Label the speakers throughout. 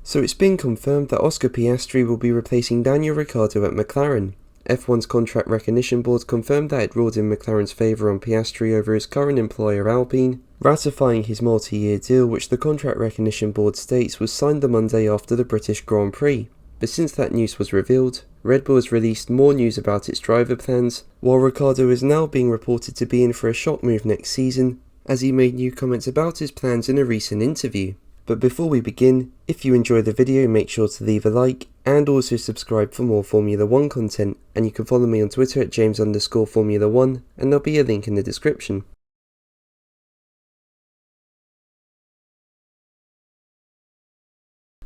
Speaker 1: So it's been confirmed that Oscar Piastri will be replacing Daniel Ricciardo at McLaren. F1's contract recognition board confirmed that it ruled in McLaren's favour on Piastri over his current employer Alpine, ratifying his multi-year deal, which the contract recognition board states was signed the Monday after the British Grand Prix. But since that news was revealed, Red Bull has released more news about its driver plans, while Ricciardo is now being reported to be in for a shock move next season, as he made new comments about his plans in a recent interview. But before we begin, if you enjoyed the video, make sure to leave a like and also subscribe for more Formula 1 content, and you can follow me on Twitter at James_Formula1, and there'll be a link in the description.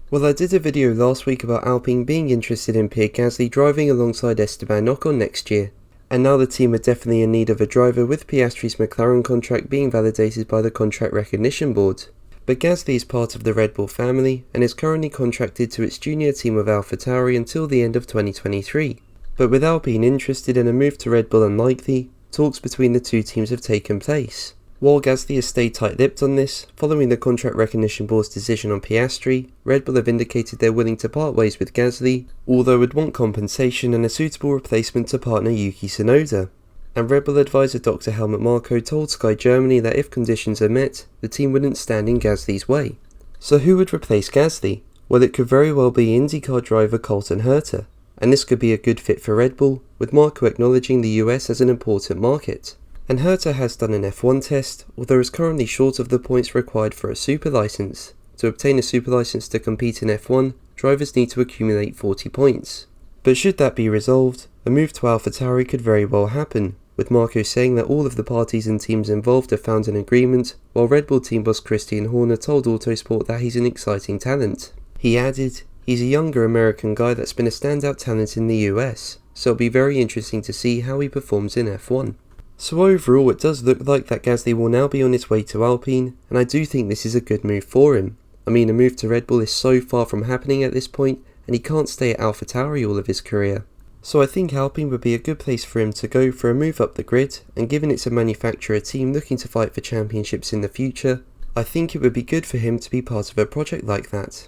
Speaker 1: Well, I did a video last week about Alpine being interested in Pierre Gasly driving alongside Esteban Ocon next year, and now the team are definitely in need of a driver, with Piastri's McLaren contract being validated by the contract recognition board. But Gasly is part of the Red Bull family and is currently contracted to its junior team of AlphaTauri until the end of 2023. But with Alpine interested in a move to Red Bull unlikely, talks between the two teams have taken place. While Gasly has stayed tight-lipped on this, following the contract recognition board's decision on Piastri, Red Bull have indicated they're willing to part ways with Gasly, although would want compensation and a suitable replacement to partner Yuki Tsunoda. And Red Bull advisor Dr. Helmut Marko told Sky Germany that if conditions are met, the team wouldn't stand in Gasly's way. So who would replace Gasly? Well, it could very well be IndyCar driver Colton Herta, and this could be a good fit for Red Bull, with Marko acknowledging the US as an important market. And Herta has done an F1 test, although is currently short of the points required for a super license. To obtain a super license to compete in F1, drivers need to accumulate 40 points. But should that be resolved, a move to AlphaTauri could very well happen, with Marko saying that all of the parties and teams involved have found an agreement, while Red Bull team boss Christian Horner told Autosport that he's an exciting talent. He added, he's a younger American guy that's been a standout talent in the US, so it'll be very interesting to see how he performs in F1. So overall, it does look like that Gasly will now be on his way to Alpine, and I do think this is a good move for him. I mean, a move to Red Bull is so far from happening at this point, and he can't stay at AlphaTauri all of his career. So I think Alpine would be a good place for him to go for a move up the grid, and given it's a manufacturer team looking to fight for championships in the future, I think it would be good for him to be part of a project like that.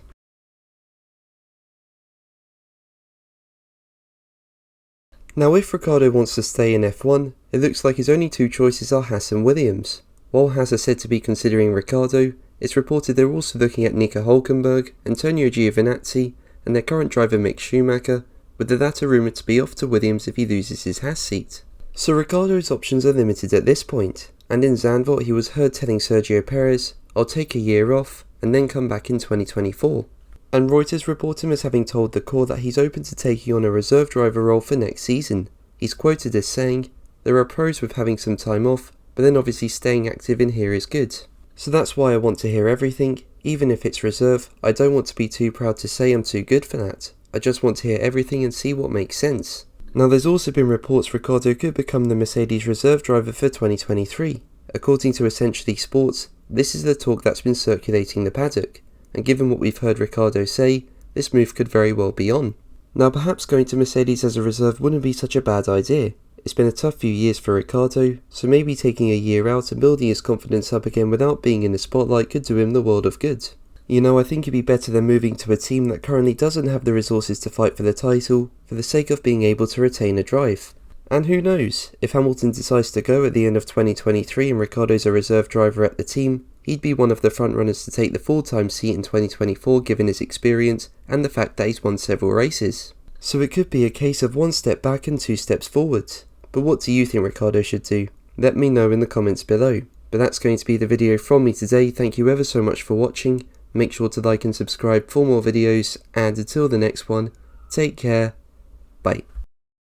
Speaker 1: Now if Ricciardo wants to stay in F1, it looks like his only two choices are Haas and Williams. While Haas are said to be considering Ricciardo, it's reported they're also looking at Nico Hülkenberg, Antonio Giovinazzi, and their current driver Mick Schumacher, with the latter rumoured to be off to Williams if he loses his Haas seat. So Ricciardo's options are limited at this point, and in Zandvoort he was heard telling Sergio Perez, "I'll take a year off, and then come back in 2024. And Reuters report him as having told the core that he's open to taking on a reserve driver role for next season. He's quoted as saying, "There are pros with having some time off, but then obviously staying active in here is good. So that's why I want to hear everything, even if it's reserve. I don't want to be too proud to say I'm too good for that. I just want to hear everything and see what makes sense." Now there's also been reports Ricciardo could become the Mercedes reserve driver for 2023. According to Essentially Sports, this is the talk that's been circulating the paddock, and given what we've heard Ricciardo say, this move could very well be on. Now perhaps going to Mercedes as a reserve wouldn't be such a bad idea. It's been a tough few years for Ricciardo, so maybe taking a year out and building his confidence up again without being in the spotlight could do him the world of good. You know, I think it'd be better than moving to a team that currently doesn't have the resources to fight for the title, for the sake of being able to retain a drive. And who knows, if Hamilton decides to go at the end of 2023 and Ricciardo's a reserve driver at the team, he'd be one of the frontrunners to take the full-time seat in 2024 given his experience and the fact that he's won several races. So it could be a case of one step back and two steps forward. But what do you think Ricciardo should do? Let me know in the comments below. But that's going to be the video from me today. Thank you ever so much for watching. Make sure to like and subscribe for more videos, and until the next one, take care, bye.